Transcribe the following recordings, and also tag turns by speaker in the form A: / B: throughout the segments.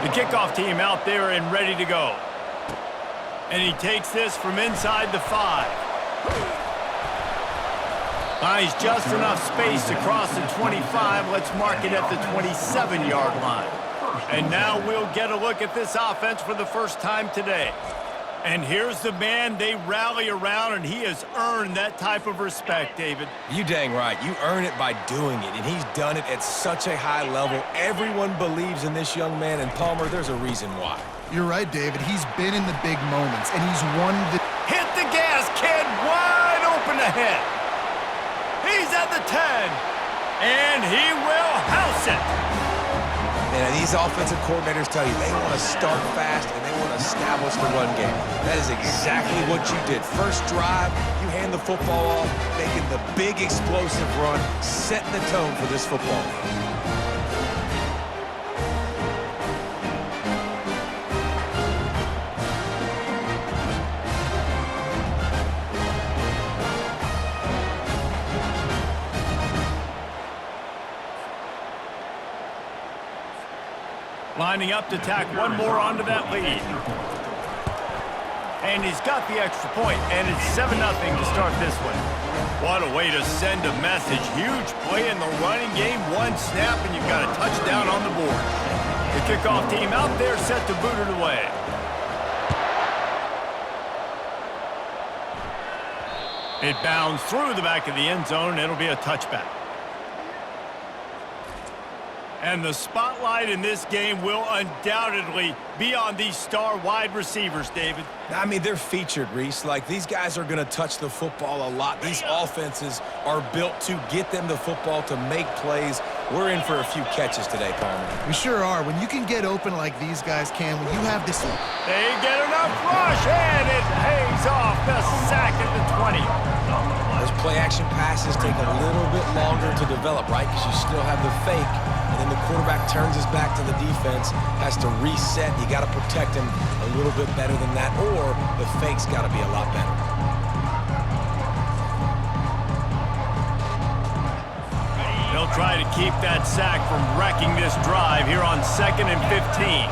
A: The kickoff team out there and ready to go. And he takes this from inside the 5. Finds just enough space to cross the 25. Let's mark it at the 27-yard line. And now we'll get a look at this offense for the first time today. And here's the man they rally around, and he has earned that type of respect, David.
B: You dang right. You earn it by doing it, and he's done it at such a high level. Everyone believes in this young man, and Palmer, there's a reason why.
C: You're right, David. He's been in the big moments, and he's won the...
A: Hit the gas, kid. Wide open ahead. He's at the 10, and he will house it.
B: Man, these offensive coordinators tell you they want to start fast and they want to establish the run game. That is exactly what you did. First drive, you hand the football off, making the big explosive run, setting the tone for this football game.
A: Lining up to tack one more onto that lead. And he's got the extra point, and it's 7-0 to start this one. What a way to send a message. Huge play in the running game. One snap, and you've got a touchdown on the board. The kickoff team out there set to boot it away. It bounds through the back of the end zone, and it'll be a touchback. And the spotlight in this game will undoubtedly be on these star wide receivers, David.
B: I mean, they're featured, Reese. Like, these guys are going to touch the football a lot. These offenses are built to get them the football, to make plays. We're in for a few catches today, Palmer.
C: We sure are. When you can get open like these guys can, when you have this...
A: They get enough rush, and it pays off. The sack at the 20.
B: Those play-action passes take a little bit longer to develop, right? Because you still have the fake. And then the quarterback turns his back to the defense, has to reset. You got to protect him a little bit better than that, or the fake's got to be a lot better.
A: They'll try to keep that sack from wrecking this drive here on 2nd and 15.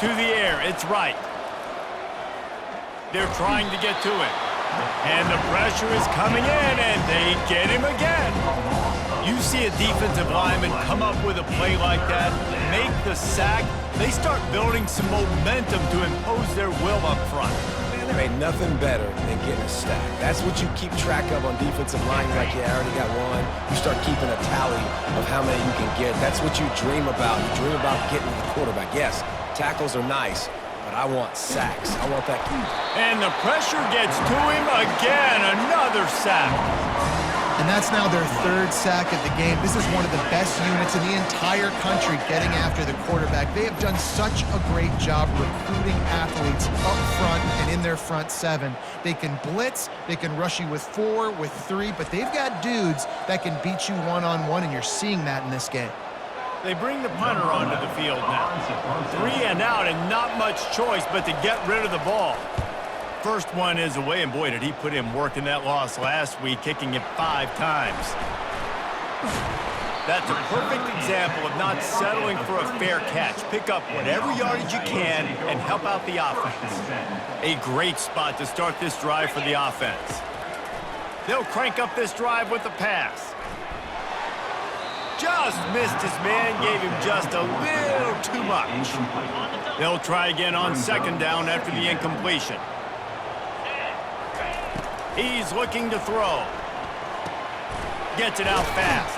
A: To the air, it's right. They're trying to get to it. And the pressure is coming in, and they get him again. You see a defensive lineman come up with a play like that, make the sack, they start building some momentum to impose their will up front.
B: Man, there ain't nothing better than getting a sack. That's what you keep track of on defensive lines. Like, yeah, I already got one. You start keeping a tally of how many you can get. That's what you dream about. You dream about getting to the quarterback. Yes, tackles are nice, but I want sacks. I want that.
A: And the pressure gets to him again. Another sack.
C: And that's now their 3rd sack of the game. This is one of the best units in the entire country getting after the quarterback. They have done such a great job recruiting athletes up front and in their front 7. They can blitz, they can rush you with 4, with 3, but they've got dudes that can beat you one-on-one, and you're seeing that in this game.
A: They bring the punter onto the field now. 3 and out, and not much choice but to get rid of the ball. First one is away, and boy, did he put in work in that loss last week, kicking it 5 times. That's a perfect example of not settling for a fair catch. Pick up whatever yardage you can and help out the offense. A great spot to start this drive for the offense. They'll crank up this drive with the pass. Just missed his man, gave him just a little too much. They'll try again on 2nd down after the incompletion. He's looking to throw. Gets it out fast.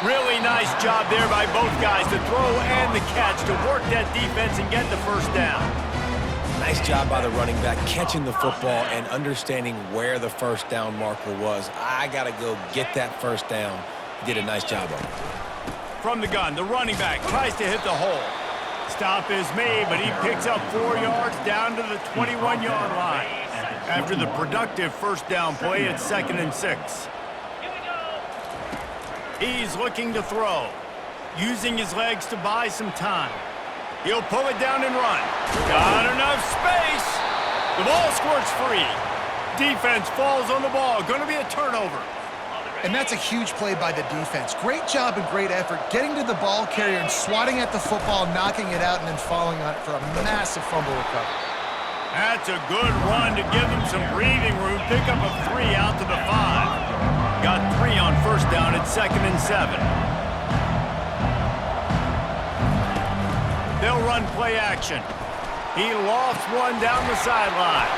A: Really nice job there by both guys, the throw and the catch, to work that defense and get the first down.
B: Nice job by the running back, catching the football and understanding where the first down marker was. I got to go get that first down. He did a nice job of it.
A: From the gun, the running back tries to hit the hole. Stop is made, but he picks up 4 yards down to the 21-yard line. After the productive first down play, it's 2nd and 6. He's looking to throw, using his legs to buy some time. He'll pull it down and run. Got enough space. The ball squirts free. Defense falls on the ball. Going to be a turnover.
C: And that's a huge play by the defense. Great job and great effort getting to the ball carrier and swatting at the football, knocking it out, and then falling on it for a massive fumble recovery.
A: That's a good run to give them some breathing room. Pick up a 3 out to the 5. Got 3 on first down at 2nd and 7. They'll run play action. He lofts one down the sideline.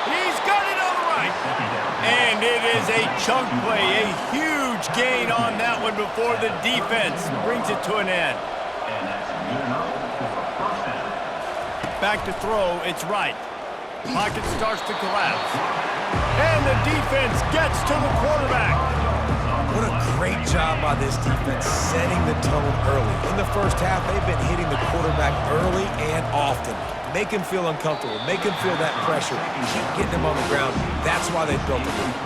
A: He's got it on the right. And it is a chunk play, a huge gain on that one before the defense brings it to an end. Back to throw, it's right. Pocket starts to collapse. And the defense gets to the quarterback.
B: What a great job by this defense setting the tone early. In the first half, they've been hitting the quarterback early and often. Make him feel uncomfortable. Make him feel that pressure. Keep getting him on the ground. That's why they built the lead.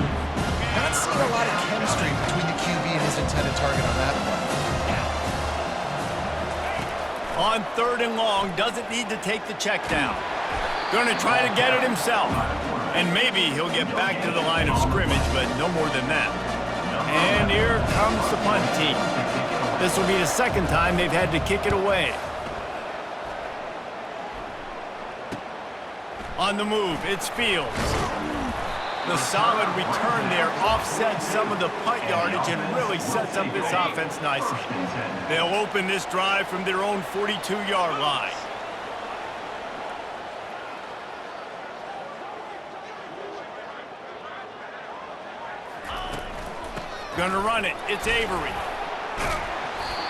C: Not seeing a lot of chemistry between the QB and his intended target on that one.
A: On 3rd and long, doesn't need to take the check down. Going to try to get it himself. And maybe he'll get back to the line of scrimmage, but no more than that. And here comes the punt team. This will be the second time they've had to kick it away. On the move, it's Fields. The solid return there offsets some of the punt yardage and really sets up this offense nicely. They'll open this drive from their own 42-yard line. Gonna run it. It's Avery.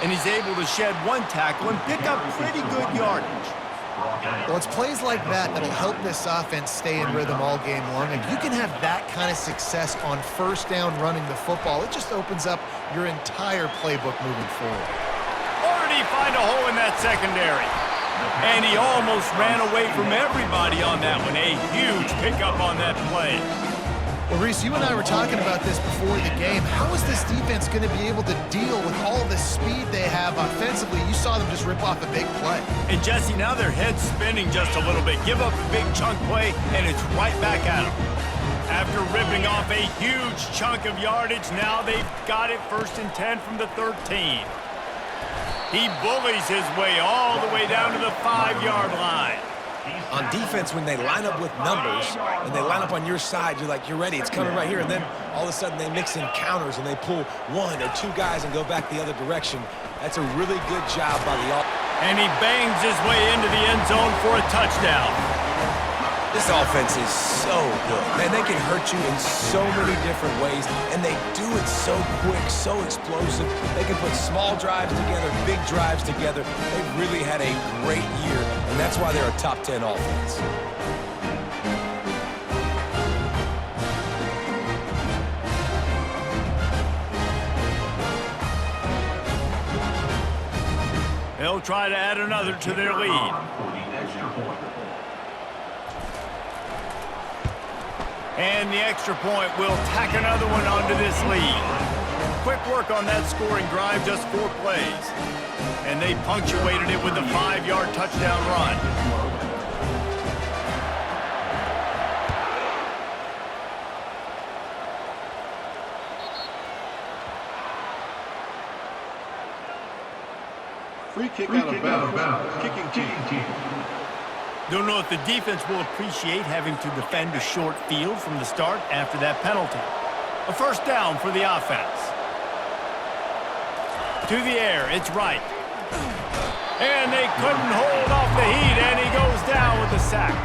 A: And he's able to shed one tackle and pick up pretty good yardage.
C: Well, it's plays like that that'll help this offense stay in rhythm all game long. And you can have that kind of success on first down running the football. It just opens up your entire playbook moving forward.
A: Already find a hole in that secondary. And he almost ran away from everybody on that one. A huge pickup on that play.
C: Well, Reese, you and I were talking about this before the game. How is this defense going to be able to deal with all the speed they have offensively? You saw them just rip off a big play.
A: And Jesse, now their head's spinning just a little bit. Give up a big chunk play, and it's right back at them. After ripping off a huge chunk of yardage, now they've got it 1st and 10 from the 13. He bullies his way all the way down to the 5-yard line.
B: On defense, when they line up with numbers and they line up on your side, you're like, you're ready, it's coming right here. And then all of a sudden they mix in counters and they pull 1 or 2 guys and go back the other direction. That's a really good job by the offense.
A: And he bangs his way into the end zone for a touchdown.
B: This offense is so good. Man, they can hurt you in so many different ways, and they do it so quick, so explosive. They can put small drives together, big drives together. They've really had a great year, and that's why they're a top 10 offense.
A: They'll try to add another to their lead. And the extra point will tack another one onto this lead. Quick work on that scoring drive, just 4 plays. And they punctuated it with a 5-yard touchdown run.
D: Free kick out of bounds. Kicking team.
A: Don't know if the defense will appreciate having to defend a short field from the start after that penalty. A 1st down for the offense. To the air, it's right. And they couldn't hold off the heat, and he goes down with a sack.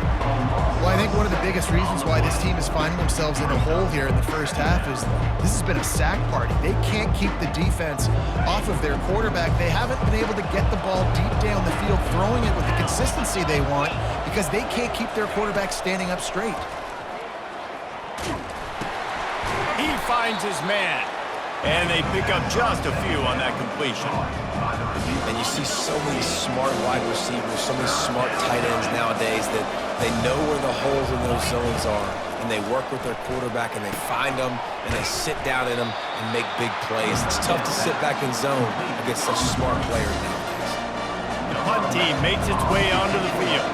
C: Well, I think one of the biggest reasons why this team is finding themselves in a hole here in the first half is this has been a sack party. They can't keep the defense off of their quarterback. They haven't been able to get the ball deep down the field, throwing it with the consistency they want because they can't keep their quarterback standing up straight.
A: He finds his man, and they pick up just a few on that completion.
B: And you see so many smart wide receivers, so many smart tight ends nowadays that they know where the holes in those zones are, and they work with their quarterback, and they find them, and they sit down in them and make big plays. It's tough to sit back in zone against such smart players nowadays.
A: The punt team makes its way onto the field.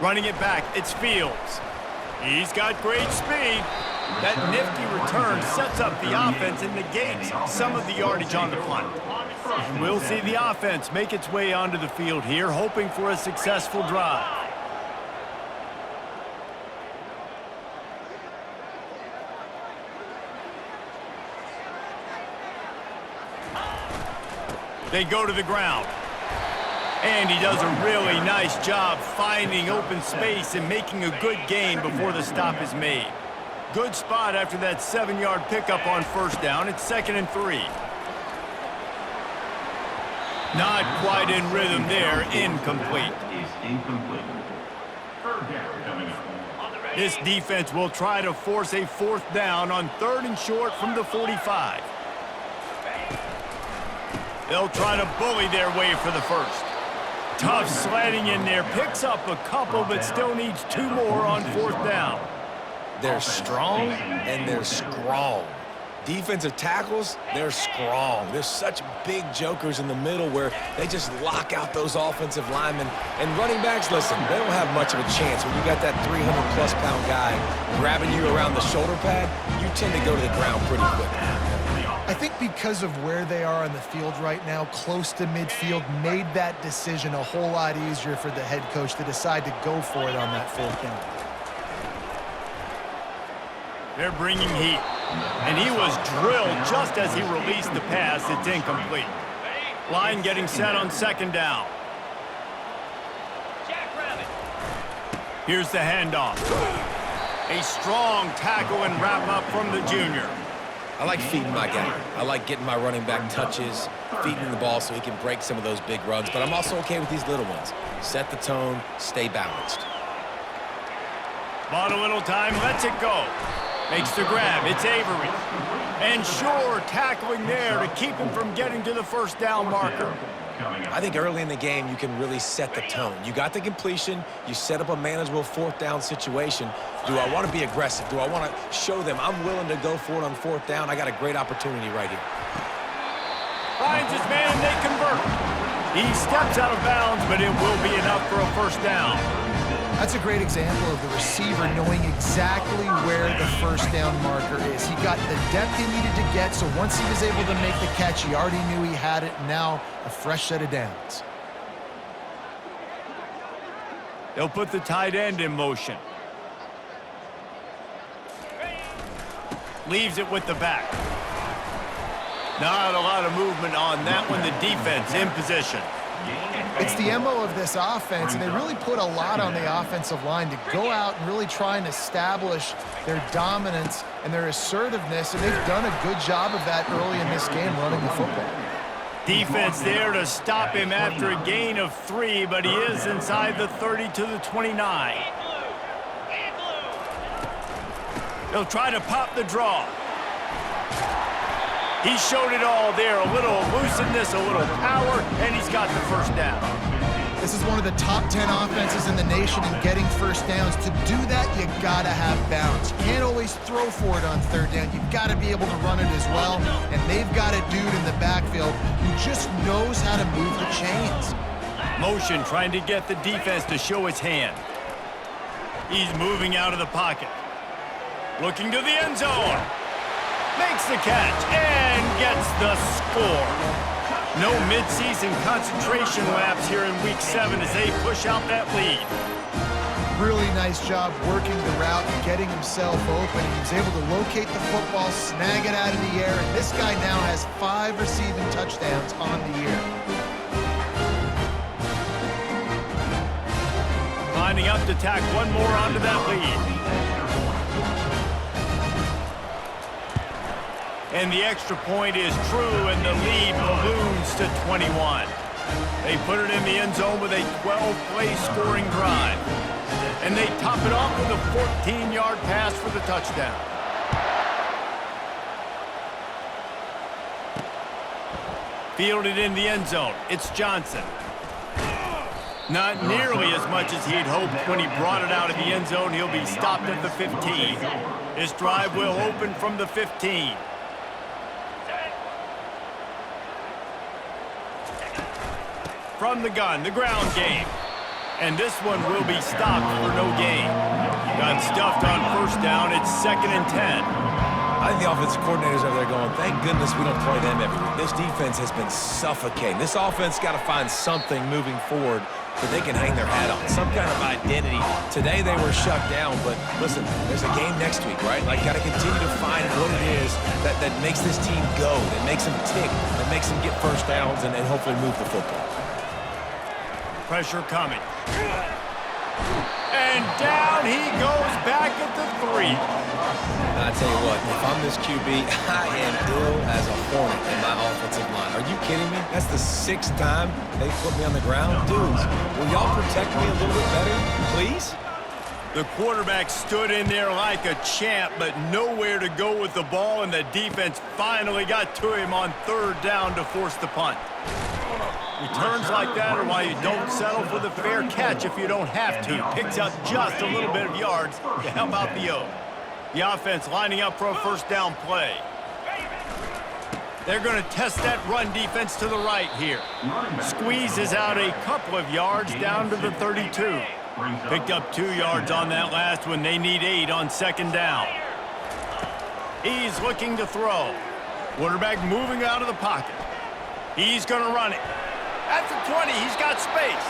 A: Running it back, it's Fields. He's got great speed. That nifty return sets up the offense and negates some of the yardage on the punt. And we'll see the offense make its way onto the field here, hoping for a successful drive. They go to the ground. And he does a really nice job finding open space and making a good gain before the stop is made. Good spot after that 7-yard pickup on first down. It's 2nd and 3. Not quite in rhythm there. Incomplete. This defense will try to force a 4th down on 3rd and short from the 45. They'll try to bully their way for the first. Tough sledding in there. Picks up a couple, but still needs 2 more on 4th down.
B: They're strong and they're strong. Defensive tackles, they're strong. There's such big jokers in the middle where they just lock out those offensive linemen. And running backs, listen, they don't have much of a chance. When you got that 300-plus pound guy grabbing you around the shoulder pad, you tend to go to the ground pretty quickly.
C: I think because of where they are on the field right now, close to midfield, made that decision a whole lot easier for the head coach to decide to go for it on that 4th down.
A: They're bringing heat. And he was drilled just as he released the pass. It's incomplete. Line getting set on 2nd down. Here's the handoff. A strong tackle and wrap up from the junior.
B: I like feeding my guy. I like getting my running back touches, feeding him the ball so he can break some of those big runs. But I'm also okay with these little ones. Set the tone, stay balanced.
A: Bought a little time, lets it go. Makes the grab, it's Avery. And sure, tackling there to keep him from getting to the 1st down marker.
B: I think early in the game, you can really set the tone. You got the completion. You set up a manageable 4th down situation. Do I want to be aggressive? Do I want to show them I'm willing to go for it on 4th down? I got a great opportunity right here.
A: Finds his man, and they convert. He steps out of bounds, but it will be enough for a 1st down.
C: That's a great example of the receiver knowing exactly where the 1st down marker is. He got the depth he needed to get, so once he was able to make the catch, he already knew he had it. Now, a fresh set of downs.
A: They'll put the tight end in motion. Leaves it with the back. Not a lot of movement on that one. The defense in position.
C: It's the MO of this offense, and they really put a lot on the offensive line to go out and really try and establish their dominance and their assertiveness, and they've done a good job of that early in this game running the football.
A: Defense there to stop him after a gain of 3, but he is inside the 30 to the 29. They'll try to pop the draw. He showed it all there, a little elusiveness, a little power, and he's got the 1st down.
C: This is one of the top 10 offenses in the nation in getting 1st downs. To do that, you gotta have balance. You can't always throw for it on 3rd down. You've got to be able to run it as well, and they've got a dude in the backfield who just knows how to move the chains.
A: Motion trying to get the defense to show its hand. He's moving out of the pocket. Looking to the end zone. Makes the catch and gets the score. No midseason concentration laps here in Week 7 as they push out that lead.
C: Really nice job working the route and getting himself open. He was able to locate the football, snag it out of the air, and this guy now has 5 receiving touchdowns on the year.
A: Lining up to tack one more onto that lead. And the extra point is true, and the lead balloons to 21. They put it in the end zone with a 12-play scoring drive. And they top it off with a 14-yard pass for the touchdown. Fielded in the end zone. It's Johnson. Not nearly as much as he'd hoped when he brought it out of the end zone. He'll be stopped at the 15. This drive will open from the 15. From the gun, the ground game. And this one will be stopped for no gain. Got stuffed on first down. It's 2nd and 10.
B: I think the offensive coordinators over there going, thank goodness we don't play them every week. This defense has been suffocating. This offense got to find something moving forward that they can hang their hat on, some kind of identity. Today they were shut down, but listen, there's a game next week, right? Like, got to continue to find what it is that makes this team go, that makes them tick, that makes them get first downs and hopefully move the football.
A: Pressure coming. And down he goes back at the 3.
B: I tell you what, if I'm this QB, I am ill as a hornet in my offensive line. Are you kidding me? That's the 6th time they put me on the ground. Dudes, will y'all protect me a little bit better, please?
A: The quarterback stood in there like a champ, but nowhere to go with the ball, and the defense finally got to him on 3rd down to force the punt. Returns like that are why you don't settle for the fair catch if you don't have to. Picks up just a little bit of yards to help out the O. The offense lining up for a first down play. They're going to test that run defense to the right here. Squeezes out a couple of yards down to the 32. Picked up 2 yards on that last one. They need 8 on 2nd down. He's looking to throw. Quarterback moving out of the pocket. He's going to run it. At the 20, he's got space.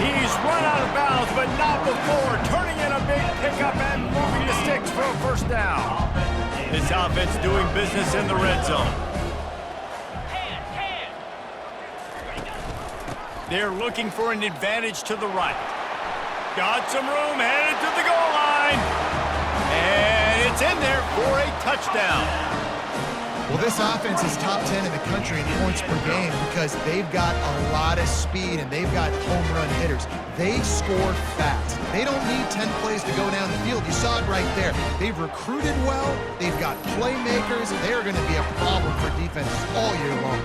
A: He's run out of bounds, but not before turning in a big pickup and moving the sticks for a first down. This offense doing business in the red zone. They're looking for an advantage to the right. Got some room, headed to the goal line. And it's in there for a touchdown.
C: Well, this offense is top 10 in the country in points per game because they've got a lot of speed and they've got home run hitters. They score fast. They don't need 10 plays to go down the field. You saw it right there. They've recruited well. They've got playmakers. They're going to be a problem for defense all year long.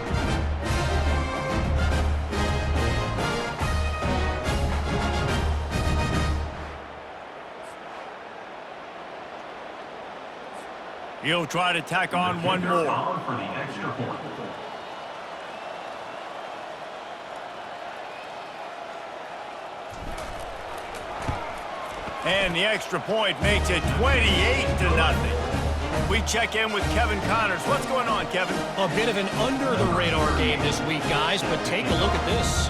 A: He'll try to tack on one more. And the extra point makes it 28-0. We check in with Kevin Connors. What's going on, Kevin?
E: A bit of an under-the-radar game this week, guys, but take a look at this.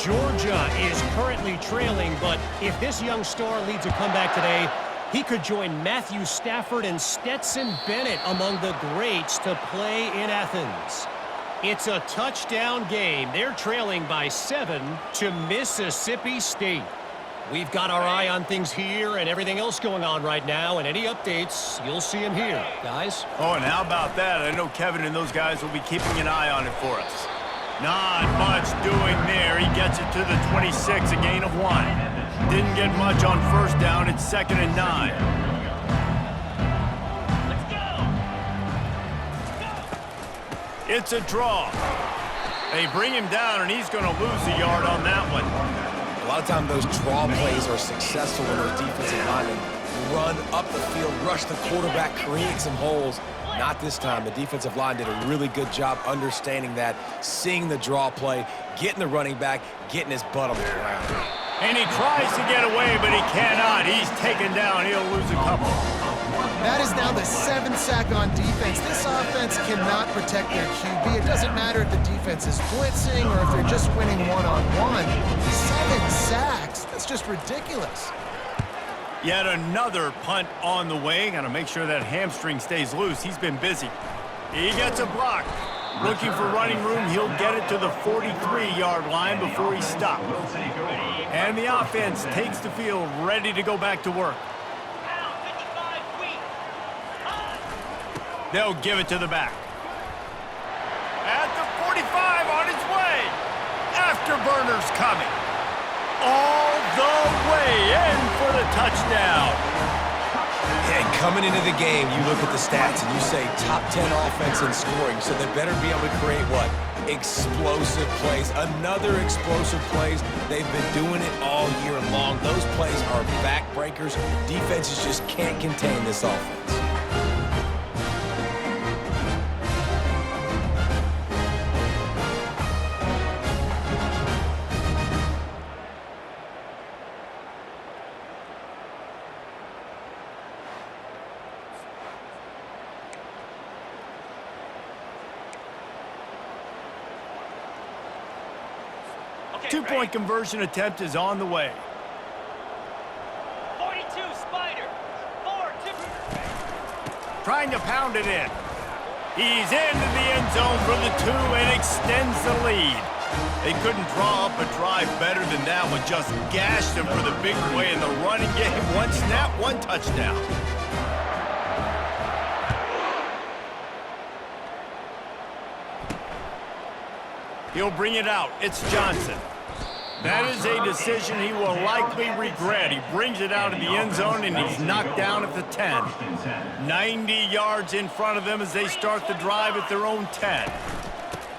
E: Georgia is currently trailing, but if this young star leads a comeback today, he could join Matthew Stafford and Stetson Bennett among the greats to play in Athens. It's a touchdown game. They're trailing by 7 to Mississippi State. We've got our eye on things here and everything else going on right now, and any updates, you'll see them here. Guys?
A: Oh, and how about that? I know Kevin and those guys will be keeping an eye on it for us. Not much doing there. He gets it to the 26, a gain of 1. Didn't get much on first down. It's 2nd and 9. It's a draw. They bring him down, and he's going to lose a yard on that one.
B: A lot of times those draw plays are successful when those defensive linemen run up the field, rush the quarterback, create some holes. Not this time. The defensive line did a really good job understanding that, seeing the draw play, getting the running back, getting his butt on the ground.
A: And he tries to get away, but he cannot. He's taken down. He'll lose a couple.
C: That is now the 7th sack on defense. This offense cannot protect their QB. It doesn't matter if the defense is blitzing or if they're just winning one-on-one. 7 sacks. That's just ridiculous.
A: Yet another punt on the way. Got to make sure that hamstring stays loose. He's been busy. He gets a block. Looking for running room. He'll get it to the 43-yard line before he stopped. And the offense takes the field, ready to go back to work. They'll give it to the back. At the 45, on his way. Afterburners coming. All the way in for the touchdown.
B: And coming into the game, you look at the stats and you say top 10 offense in scoring, so they better be able to create what? Explosive plays. Another explosive plays. They've been doing it all year long. Those plays are backbreakers. Defenses just can't contain this offense.
A: Two-point conversion attempt is on the way.
F: 42, Spider. 4-2.
A: Trying to pound it in. He's into the end zone for the 2 and extends the lead. They couldn't draw up a drive better than that one. Just gashed him for the big play in the running game. One snap, one touchdown. He'll bring it out. It's Johnson. That is a decision he will likely regret. He brings it out of the end zone, and he's knocked down at the 10. 90 yards in front of them as they start the drive at their own 10.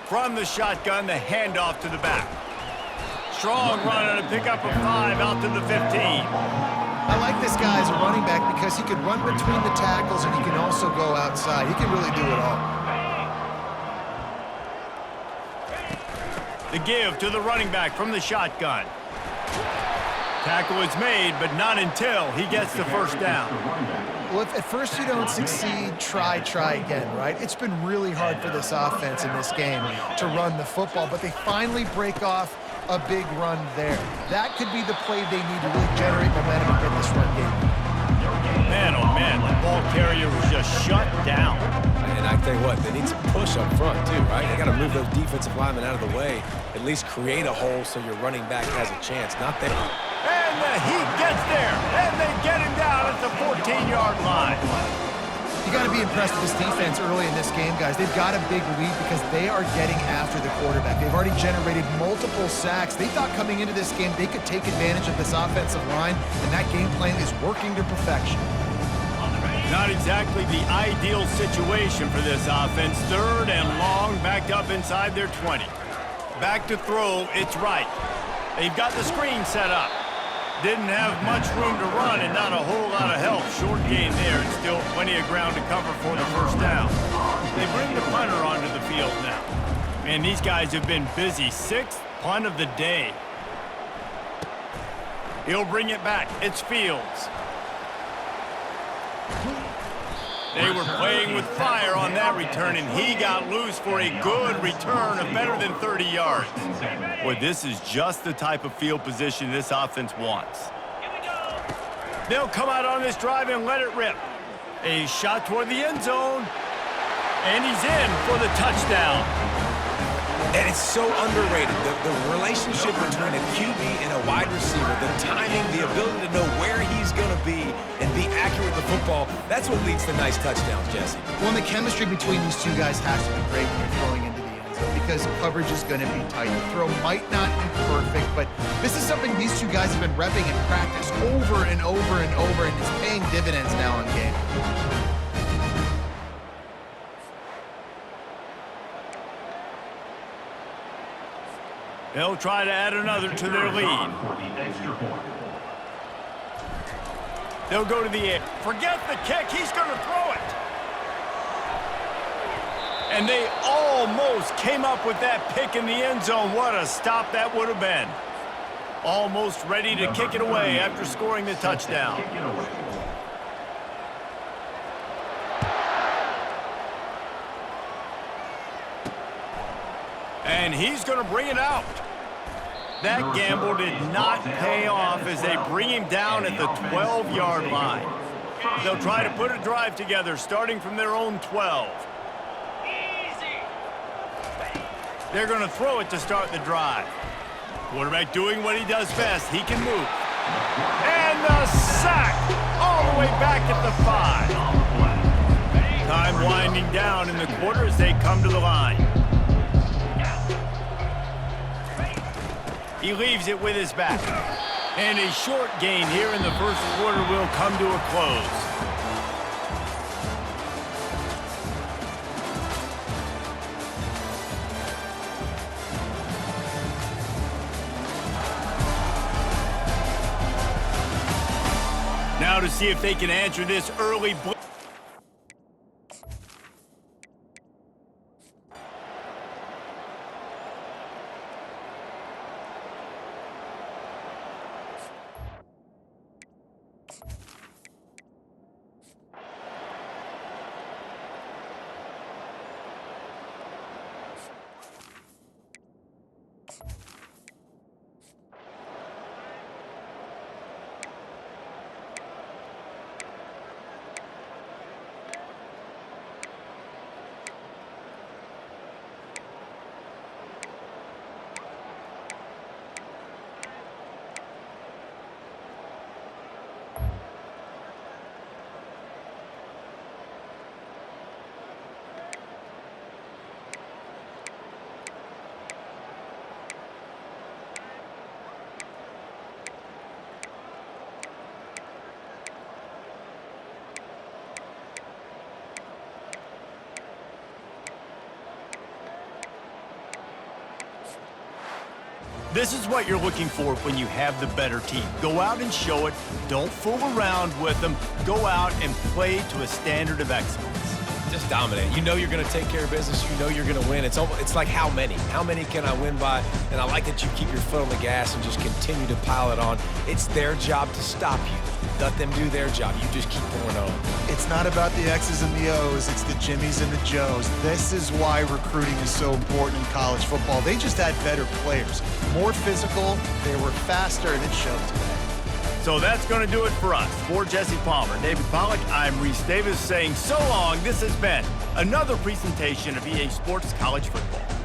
A: From the shotgun, the handoff to the back. Strong run and a pickup of 5 out to the 15.
C: I like this guy as a running back because he can run between the tackles and he can also go outside. He can really do it all.
A: The give to the running back from the shotgun. Tackle is made, but not until he gets the first down.
C: Well, if at first you don't succeed, try again, right? It's been really hard for this offense in this game to run the football, but they finally break off a big run there. That could be the play they need to really generate momentum and get this run game.
A: Man, oh man, the ball carrier was just shut down.
B: And I tell you what, they need some push up front too, right? They got to move those defensive linemen out of the way, at least create a hole so your running back has a chance. Not there.
A: And the Heat gets there, and they get him down at the 14-yard line.
C: You got to be impressed with this defense early in this game, guys. They've got a big lead because they are getting after the quarterback. They've already generated multiple sacks. They thought coming into this game they could take advantage of this offensive line, and that game plan is working to perfection.
A: Not exactly the ideal situation for this offense. 3rd and long, backed up inside their 20. Back to throw, it's right. They've got the screen set up. Didn't have much room to run and not a whole lot of help. Short gain there and still plenty of ground to cover for the first down. They bring the punter onto the field now. Man, these guys have been busy. 6th punt of the day. He'll bring it back. It's Fields. They were playing with fire on that return, and he got loose for a good return of better than 30 yards. Boy, this is just the type of field position this offense wants. They'll come out on this drive and let it rip. A shot toward the end zone, and he's in for the touchdown.
B: And it's so underrated, the relationship between a QB and a wide receiver, the timing, the ability to know where he's going to be and be accurate with the football, that's what leads to nice touchdowns, Jesse.
C: Well, and the chemistry between these two guys has to be great when you're throwing into the end zone because coverage is going to be tight. The throw might not be perfect, but this is something these two guys have been repping in practice over and over and over, and it's paying dividends now in game.
A: They'll try to add another to their lead. They'll go to the air. Forget the kick. He's going to throw it. And they almost came up with that pick in the end zone. What a stop that would have been. Almost ready to kick it away after scoring the touchdown. And he's going to bring it out. That gamble did not pay off as they bring him down at the 12-yard line. They'll try to put a drive together starting from their own 12. They're going to throw it to start the drive. Quarterback doing what he does best. He can move. And the sack all the way back at the 5. Time winding down in the quarter as they come to the line. He leaves it with his back. And a short gain here in the first quarter will come to a close. Now to see if they can answer this early blitz. This is what you're looking for when you have the better team. Go out and show it. Don't fool around with them. Go out and play to a standard of excellence.
B: Just dominate. You know you're going to take care of business. You know you're going to win. It's like how many? How many can I win by? And I like that you keep your foot on the gas and just continue to pile it on. It's their job to stop you. Let them do their job. You just keep pouring on.
C: It's not about the X's and the O's. It's the Jimmies and the Joes. This is why recruiting is so important in college football. They just had better players. More physical. They were faster, and it showed today.
A: So that's going to do it for us. For Jesse Palmer, David Pollack, I'm Reese Davis saying so long. This has been another presentation of EA Sports College Football.